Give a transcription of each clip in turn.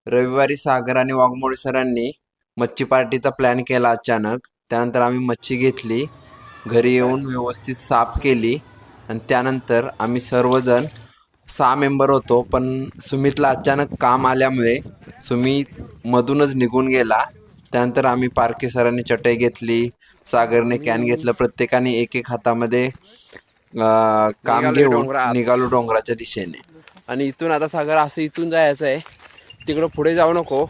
रविवारी सागर आणि वाघमोडे सरांनी मच्छी पार्टीचा प्लॅन केला अचानक. त्यानंतर आम्ही मच्छी घेतली, घरी येऊन व्यवस्थित साफ केली आणि त्यानंतर आम्ही सर्वजण 6 मेंबर होतो. पण सुमितला अचानक काम आल्यामुळे सुमित मधूनच निघून गेला. त्यानंतर आम्ही पारखे सरांनी चटई घेतली, सागरने कॅन घेतलं. प्रत्येकाने एक एक हातामध्ये काम घेऊन निघालो डोंगराच्या दिशेने. आणि इथून आता सागर असं इथून जायचं आहे, तिकडं पुढे जाऊ नको.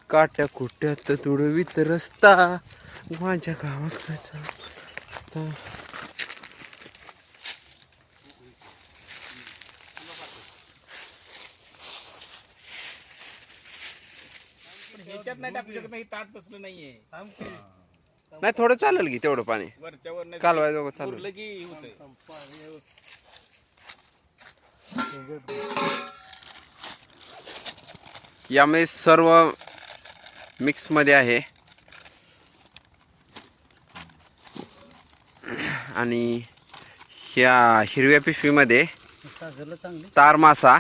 काट्या कुट्यात तुडवीत रस्ता माझ्या गावात रस्ता. ह्याच्यात नाही टाकू शकत नाही, ताट बसलं नाहीये. नाही थोडं चालेल की तेवढं पाणी वरच्या वर नाही कालवायचं चालेल. उरलं की होतंय. यामध्ये सर्व मिक्स मध्ये आहे आणि ह्या हिरव्या पिशवीमध्ये तार मासा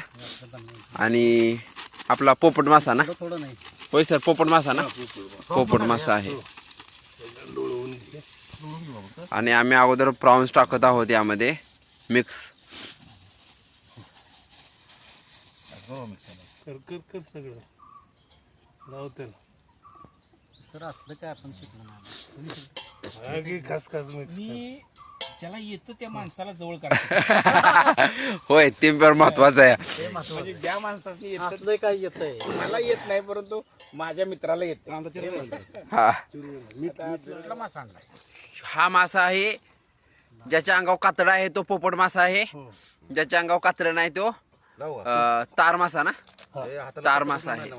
आणि आपला पोपट मासा ना. होय सर, पोपट मासा ना. पोपट मासा आहे. आणि आम्ही अगोदर प्रॉन्स टाकत आहोत यामध्ये मिक्स. कर सगळं लावतेल सर असलं काय आपण शिकलो नाही खास मिक्स मी ज्याला येतं त्या माणसाला जवळ करायचं. होय, ते पण महत्वाचं आहे. म्हणजे ज्या माणसाने येतं असलं काय येतंय मला येत नाही, परंतु माझ्या मित्राला येत. हा, कुठला मासा आणलाय? हा मासा आहे ज्याच्या अंगावर कातडा आहे तो पोपट मासा आहे. ज्याच्या अंगावर कातडा नाही तो तार मासा ना. तार मासा आहे.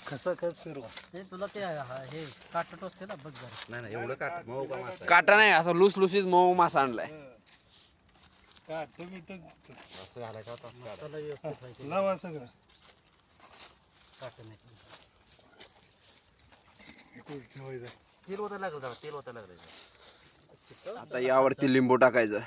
कसं कस फिरवा हे तुला ते हे काट टोचते ना बघ जरा. नाही एवढं काट मऊ का मासा काटा नाही, असं लूस लुसीत मऊ मासा आणलाय. काट मी तर असं घालायचं होता मसाला व्यवस्थित व्हायचं. लावा सगळं काट नाही ठेवायचं. तेल ओतायला लागलं जरा, तेल ओतायला लागलं. आता यावरती लिंबू टाकायचं.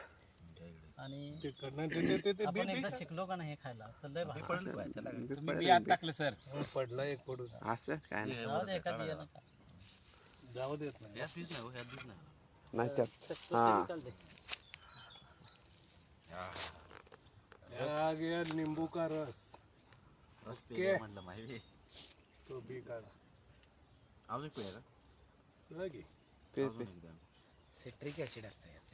आणि ते करणार ते आपण एकदा शिकलो का नाही हे खायला तर लय भारी. तुम्ही बियात टाकलं सर. पडला एक पडून असं काय नाही. जाऊ दे, एका बियाणं खा. जाऊ देत नाही नाही त्यात चक्क हा. निकाल दे. आ गया नींबू का रस रस के? पेले म्हणलं माहिती. तो भी काढा अजून पिळा का? लगे पे- पे. सिट्रिक ऍसिड असतं याचं.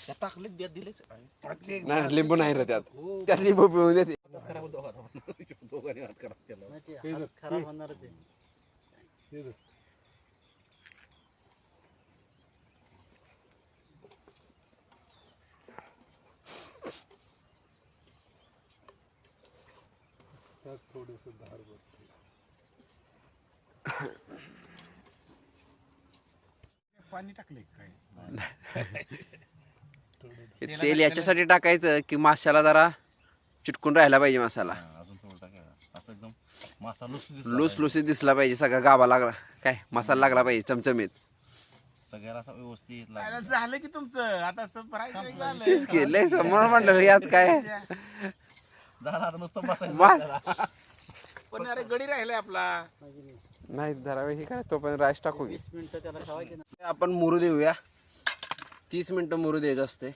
त्या टाकले द्या दिलेच. नाही लिंबू नाही रे त्यात. त्यात लिंबू पिळून देते. खराब दोघांनी हात खराब केला. नाही ते हे हात बघ, खराब होणारच आहे. हे बघ. त्यात थोडस धार बघते. पाणी टाकले काय? हे तेल याच्यासाठी टाकायचं की माशाला जरा चिटकून राहायला पाहिजे मसाला. अजून थोडं टाका असं एकदम मासा लूस लुसीत दिसला पाहिजे. सगळा गाभा लागला काय मसाला लागला पाहिजे चमचमीत. सगळ्याला असं व्यवस्थित काय झालं की तुमचं आता surprise झालं. तेच की, लय समोर म्हणलं यात काय झाला आता नुसतं बसायचं. बस. पण अरे गडी राहिलाय आपला. नाही जरा हे काय तो पण राईस टाकू की. 20 मिनिटं त्याला ठेवायचे ना. आपण मुरू देऊया. 30 मिनिटं मुरू द्यायचं असते.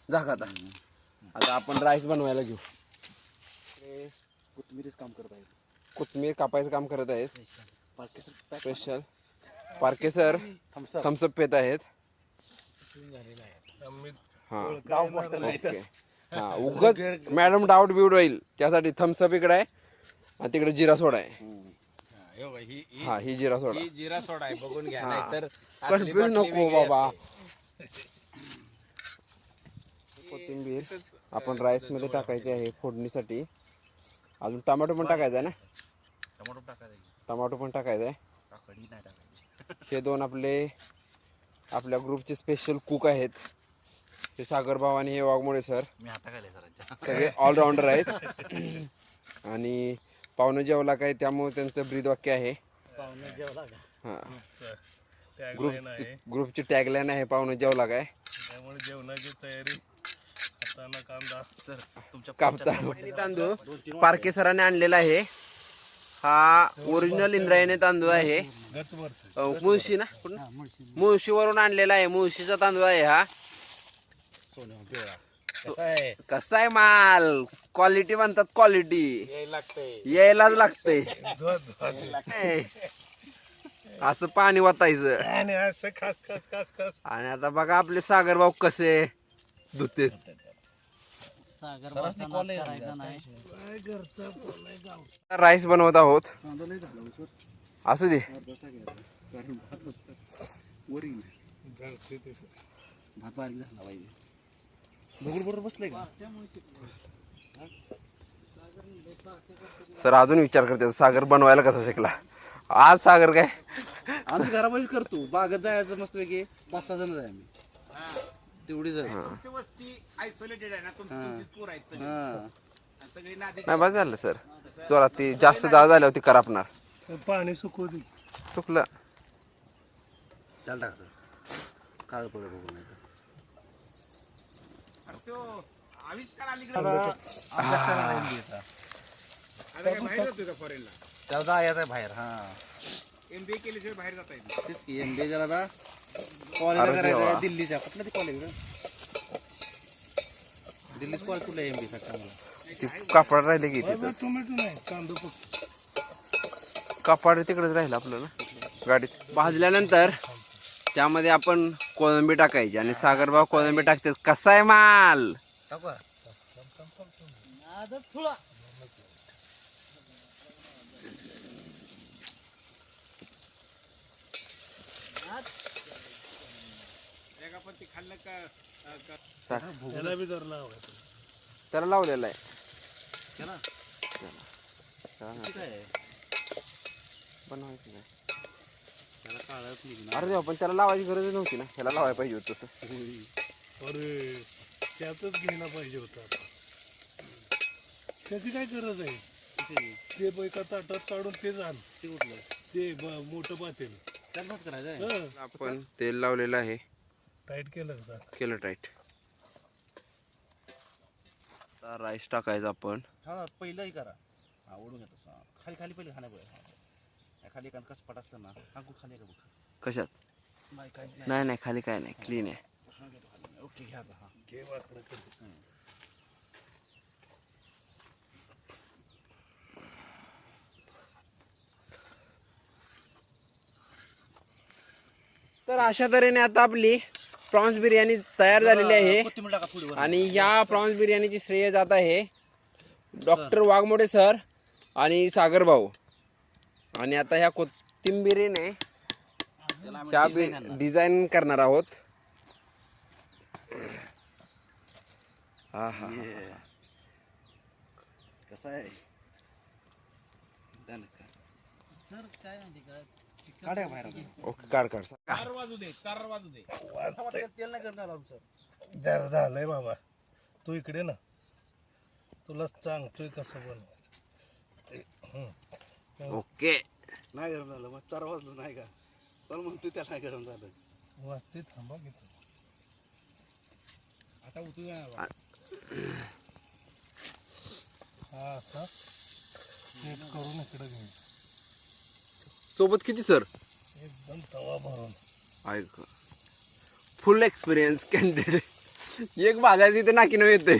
झाका आता. आता आपण राईस बनवायला घेऊ. कोथिंबीरच काम करत आहे. कोथमीर कापायचं काम करत आहेत parking special. Parkhe sir Thums Up पेत आहेत. हा ओके. हा उगच मॅडम डाऊट बिऊट होईल त्यासाठी थम्सअप इकडे आहे आणि तिकडे जिरा सोडा आहे. हे बघा, ही हा ही जिरा सोडा. ही जिरा सोडा आहे, बघून घ्या. हा. नाहीतर कन्फ्यूज नको बाबा. कोथिंबीर आपण राईस मध्ये टाकायची आहे फोडणीसाठी. अजून टमाटो पण टाकायचा आहे ना. टमाटो टाकायचं. टमाटो पण टाकायचा आहे. कढी नाही टाकायची. हे दोन आपल्या ग्रुपचे स्पेशल कुक आहेत. हे सागर भाव आणि हे वाघमोडे सर. मी हाताखाली सरांच्या. सगळे ऑलराऊंडर आहेत. आणि पाहुणे जेवला काय त्यामुळे त्यांचं ब्रीद वाक्य आहे. पाहुणे जेवला का? हा ग्रुपची टॅगलाईन आहे पाहुणे जेवला काय. त्यामुळे जेवणाची तयारी कापताना कांदा सर तुमच्या कापता तांदूळ पारके सरांनी आणलेला आहे. हा ओरिजिनल इंद्रायणी तांदूळ आहे. गच भरते. मुळशी ना मुळशीवरून आणलेला आहे. मुळशीचा तांदूळ आहे हा. सोन्या पिवळा कसा आहे कसा आहे माल? क्वालिटी म्हणतात क्वालिटी. यायला लागतंय यायलाच लागतंय. धुवा. असं पाणी वाचायचं. आणि असं खास खास खास खास. आणि आता बघा आपले सागर भाऊ कसे धुते. काय घरचा बोलाय गाव. राईस बनवत आहोत. असू दे. जळते ते सर. सर अजून विचार करते सागर बनवायला कसा शिकला. आज सागर काय आम्ही घरामध्ये करतो. बागेत जायचं मस्त पैकी 5-6 जण जाय आम्ही तेवढी जण. तुमची वस्ती आयसोलेटेड आहे ना, तुमचीच पोर आहेत सगळी. हा सगळी नादी नाही बस झालं सर. चला ती जास्त जाळ झाल्यावर ती करापणार. पाणी सुकवू दे. चुकलं. त्याला टाकतो काळ पडलं बघून नाही तर. तो आविष्कार अलीकडे अभ्यास करायला MBA चा. आता काय बाहेर जातोय का फॉरेनला? त्याला जायचं आहे बाहेर. हा MBA केल्याशिवाय बाहेर जाता येत नाही. तेच की MBA त्याला आता कॉलेज अरे करायचं देवा. आहे दिल्लीच्या. कुठलं ते कॉलेज दिल्लीत कॉलेज कुठलं आहे MBA साठी चांगलं. ती कापड राहिले की बाबा, तिथं. टोमॅटो नाही कांदा फक्त. कापड तिकडेच राहिलं आपलं ना गाडीत. भाजल्यानंतर त्यामध्ये आपण कोळंबी टाकायची आणि सागरभाऊ कोळंबी टाकतात. कसा आहे माल? टाकू का? एक आपण ते खाल्लं का त्याला बी जर लावायचं. त्याला लावलेला आहे. त्याला किती काय आहे? बनवायचं नाही. त्याला काळच नाही ना. अरे देवा, पण त्याला लावायची गरज नव्हती ना. त्याला लावायला पाहिजे होतं तसं. अरे त्यातच घ्यायला पाहिजे होतं आता. त्याची काय गरज आहे? किती? ते एका ताटात काढून ते आण. ते कुठलं? ते मोठं पातेल. त्यात भात करायचं आहे. हं. आपण तेल लावलेलं आहे. टाईट केलं का? केलं टाईट. राईस टाकायचा आपण. हा पहिलंही करा. हा ओढून येत असं. खाली खाली पहिले खाण्या पाहिजे. खाली एखादं कसं पट असतं ना. अंकुर खाली का बघ. कशात? नाही काय नाही नाही खाली काय नाही. क्लीन आहे. ओके घ्या आता. हा घे वाकडं कर. तर अशा तऱ्हेने आता आपली प्रॉन्स बिर्याणी तयार झालेली आहे. कोथिंबीर टाका थोडी वर. आणि या प्रॉन्स बिर्याणीची श्रेय जात आहे डॉक्टर वाघमोडे सर आणि सागर भाऊ. आणि आता ह्या कोथिंबिरीने त्याला आम्ही ह्या design आणणार. डिझाईन करणार आहोत. हा हा Yeah. कसं आहे? झालं का? काढा बाहेर आता. ओके. काढ काढ. चार वाजू दे, चार वाजू दे. असं वाटतं तेल नाही करणार आहोत सर. जर झालंय बाबा. तू इकडे ना. तुला सांगतोय कसं बनवायचं. ओके. नाही गरम झालं मग 4 वाजलं नाही का? पण म्हणतोय त्याला नाही गरम झालं. वाजते थांबा घेतो. आता उतरू नका. हा असा सेट करून इकडे घे. सोबत किती सर? एकदम तवा भरून. ऐक फुल एक्सपिरियन्स कॅन्डिडेट. एक भाजायचं इथे नाकी न येते.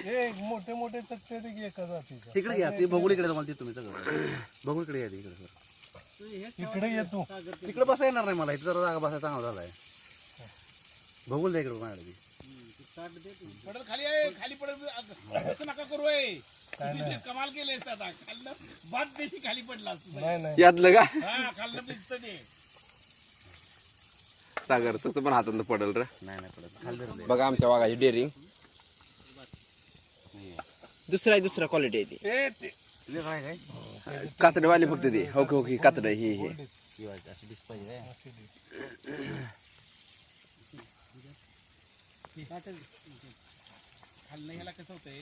हे मोठे मोठे चकते ते घे एका जातीचं. तिकडे घ्या ते बघून तुम्हाला ते तुम्ही सगळं बघून इकडे घ्या इकडे सर. इकडे ये तू. तिकडे बसा येणार नाही मला. इथे जरा जागा बसायला चांगला झालाय. बघून द्या इकडे माझ्याकडे. पडल खाली आहे, खाली पडल. असं नका करू आहे. तुम्ही कमाल केले आता. खाल्लं भात देशी खाली पडला असतं. नाही नाही यातलं का हा खाल्लं भिजतं ते. सागर तसं पण हातातलं पडल रे. नाही नाही पडत. खाली धरून दे. बघा आमच्या वाघाची डेअरिंग. दुसरा क्वालिटी आहे ती. ए ते तुला काय काय कातडवाली फक्त ते. Okay okay. कातड हे हे किंवा अशी डिश पाहिजे काय? खाल्लं ह्याला कसं होतंय,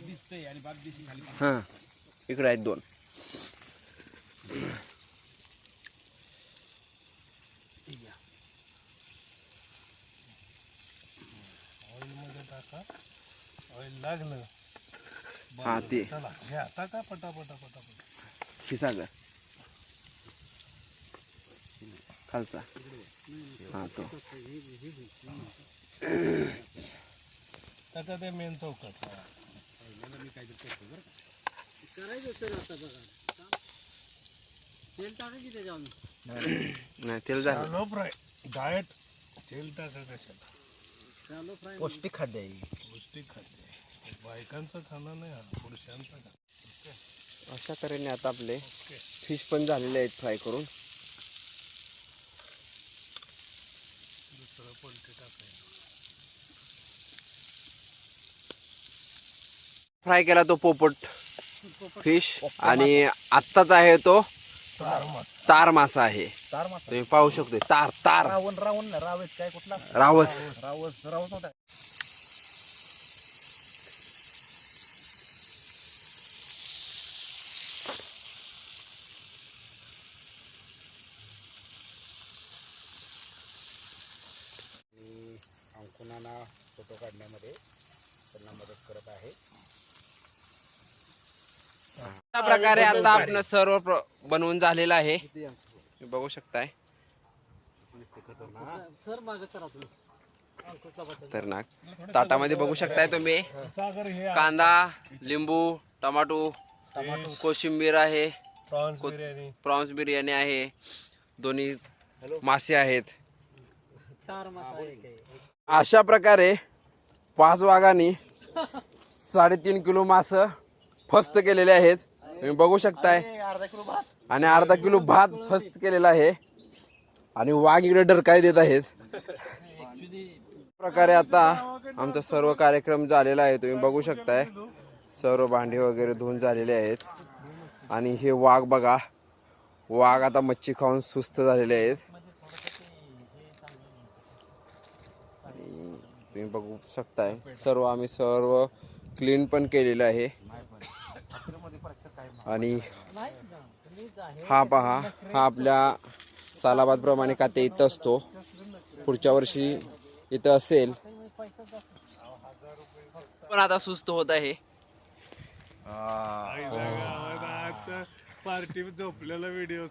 दिसतंय आणि भात देशी खाली पडतं. हा. इकडे आहेत 2. ऑइल मध्ये टाक. लागलं हा ते चला हे आता का पटापटा पटापट खिसा ग खालचा हा तो त्याचा ते मेन चौकट नाही तेल झालं शॅलो फ्राय डाएट तेल टाका कशाला पौष्टिक खाद्य आहे पौष्टिक खाद्य बायकांचं खाणं नाही हा पुरुषांचं खाणं अशा तऱ्हेने आता आपले फिश पण झालेले आहेत फ्राय करून. दुसरं पलटी टाकायचं फ्राय केला तो पोपट फिश आणि आत्ताच आहे तो तार मासा आहे. तार मासा तुम्ही पाहू शकतो तार तार रावण रावेत काय कुठला रावस. रावस नव्हता. अंकुनाना फोटो काढण्यामध्ये त्यांना मदत करत आहे. अशा प्रकारे आता आपण सर्व बनवून झालेलं आहे. तुम्ही बघू शकताय खतरनाक. ताटामध्ये बघू शकताय तुम्ही सागर हे कांदा, लिंबू, टमाटो, कोशिंबीर आहे, प्रॉन्स बिर्याणी प्रॉन्स बिर्याणी आहे, दोन्ही मासे आहेत. अशा प्रकारे 5 वाघांनी 3.5 किलो मास फस्त केलेले आहेत. तुम्ही बघू शकताय अर्धा किलो भात आणि अर्धा किलो भात फस्त केलेला आहे आणि वाघ इकडे डरकाय देत आहेत. प्रकारे आता आमचा सर्व कार्यक्रम झालेला आहे. तुम्ही बघू शकताय सर्व भांडी वगैरे धुवून झालेले आहेत आणि हे वाघ बघा, वाघ आता मच्छी खाऊन सुस्त झालेले आहेत. तुम्ही बघू शकताय आम्ही सर्व क्लीन पण केलेलं आहे. आणि हा पहा, हा आपल्या सालाबाद प्रमाणे काते इथं असतो. पुढच्या वर्षी इथं असेल पण आता सुस्त होत आहे. पार्टी झोपलेला व्हिडिओ